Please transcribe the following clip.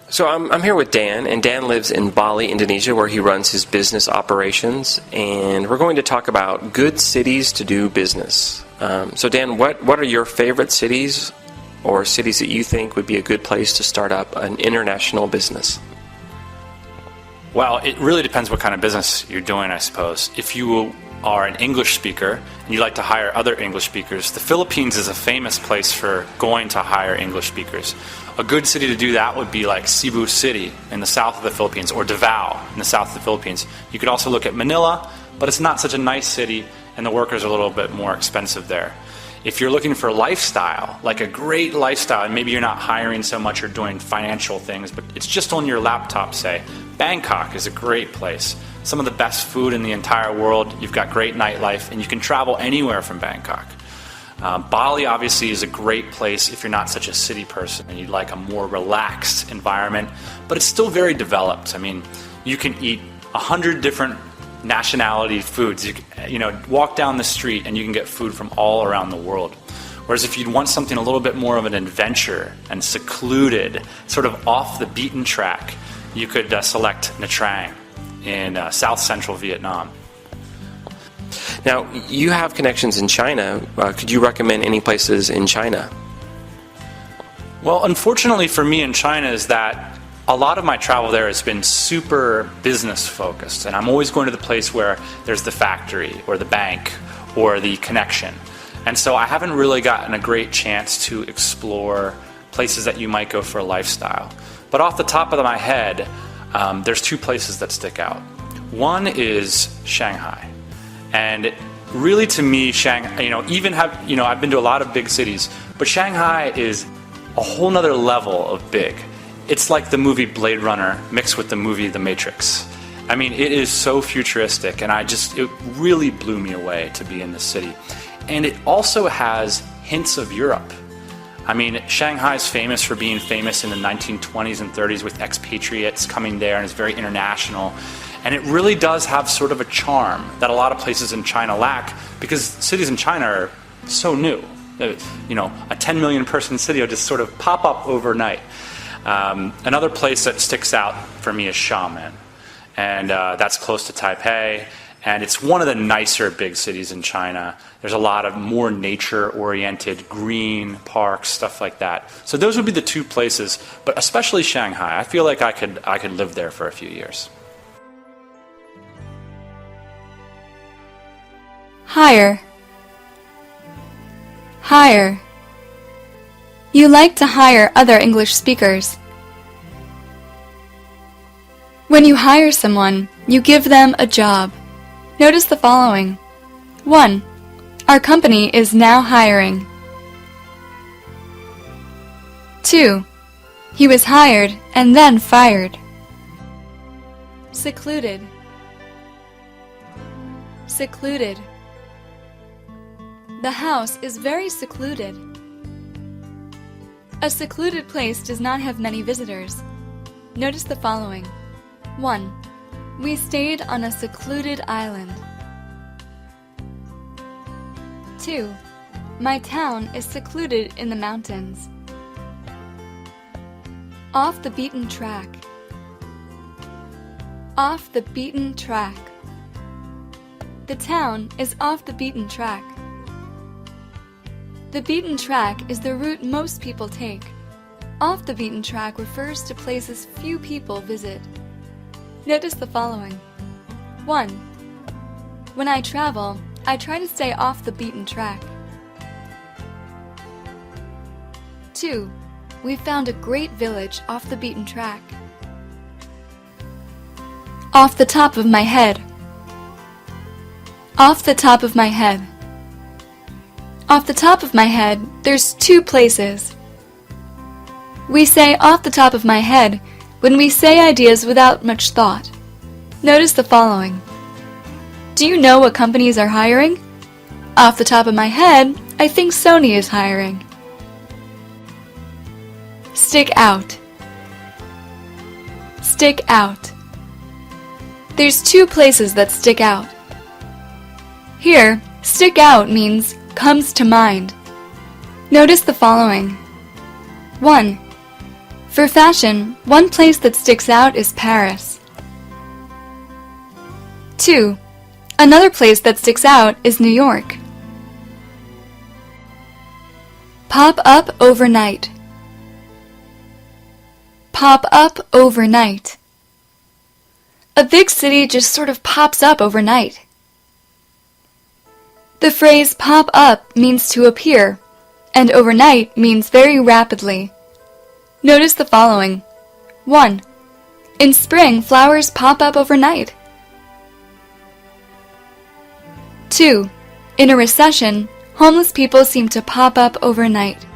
So I'm here with Dan, and Dan lives in Bali, Indonesia, where he runs his business operations, and we're going to talk about good cities to do business. So Dan, what are your favorite cities or cities that you think would be a good place to start up an international business? Well, it really depends what kind of business you're doing, I suppose. If you are an English speaker and you like to hire other English speakers, the Philippines is a famous place for going to hire English speakers. A good city to do that would be like Cebu City in the south of the Philippines, or Davao in the south of the Philippines. You could also look at Manila, but it's not such a nice city and the workers are a little bit more expensive there. If you're looking for lifestyle, like a great lifestyle, and maybe you're not hiring so much or doing financial things, but it's just on your laptop, say, Bangkok is a great place. Some of the best food in the entire world, you've got great nightlife, and you can travel anywhere from Bangkok. Bali obviously is a great place if you're not such a city person and you'd like a more relaxed environment, but it's still very developed. I mean, you can eat 100 different nationality foods. You know, walk down the street and you can get food from all around the world. Whereas if you'd want something a little bit more of an adventure and secluded, sort of off the beaten track, you could select Nha Trang in south central Vietnam. Now, you have connections in China. Could you recommend any places in China? Well, unfortunately for me in China is that a lot of my travel there has been super business focused, and I'm always going to the place where there's the factory or the bank or the connection. And so I haven't really gotten a great chance to explore places that you might go for a lifestyle. But off the top of my head, there's two places that stick out. One is Shanghai. And really to me, Shanghai, I've been to a lot of big cities, but Shanghai is a whole nother level of big. It's like the movie Blade Runner mixed with the movie The Matrix. I mean, it is so futuristic, and it really blew me away to be in this city. And it also has hints of Europe. I mean, Shanghai is famous for being famous in the 1920s and 30s with expatriates coming there, and it's very international. And it really does have sort of a charm that a lot of places in China lack, because cities in China are so new. A 10 million person city will just sort of pop up overnight. Another place that sticks out for me is Xiamen, and that's close to Taipei, and it's one of the nicer big cities in China. There's a lot of more nature-oriented green parks, stuff like that. So those would be the two places, but especially Shanghai. I feel like I could live there for a few years. Hire. Hire. You like to hire other English speakers. When you hire someone, you give them a job. Notice the following. 1. Our company is now hiring. 2. He was hired and then fired. Secluded. Secluded. The house is very secluded. A secluded place does not have many visitors. Notice the following. 1. We stayed on a secluded island. 2. My town is secluded in the mountains. Off the beaten track. Off the beaten track. The town is off the beaten track. The beaten track is the route most people take. Off the beaten track refers to places few people visit. Notice the following. 1. When I travel, I try to stay off the beaten track. 2. We found a great village off the beaten track. Off the top of my head. Off the top of my head. Off the top of my head, there's two places. We say off the top of my head when we say ideas without much thought. Notice the following. Do you know what companies are hiring? Off the top of my head, I think Sony is hiring. Stick out. Stick out. There's two places that stick out. Here, stick out means comes to mind. Notice the following. 1. For fashion, one place that sticks out is Paris. 2. Another place that sticks out is New York. Pop up overnight. Pop up overnight. A big city just sort of pops up overnight. The phrase pop up means to appear, and overnight means very rapidly. Notice the following. 1. In spring, flowers pop up overnight. 2. In a recession, homeless people seem to pop up overnight.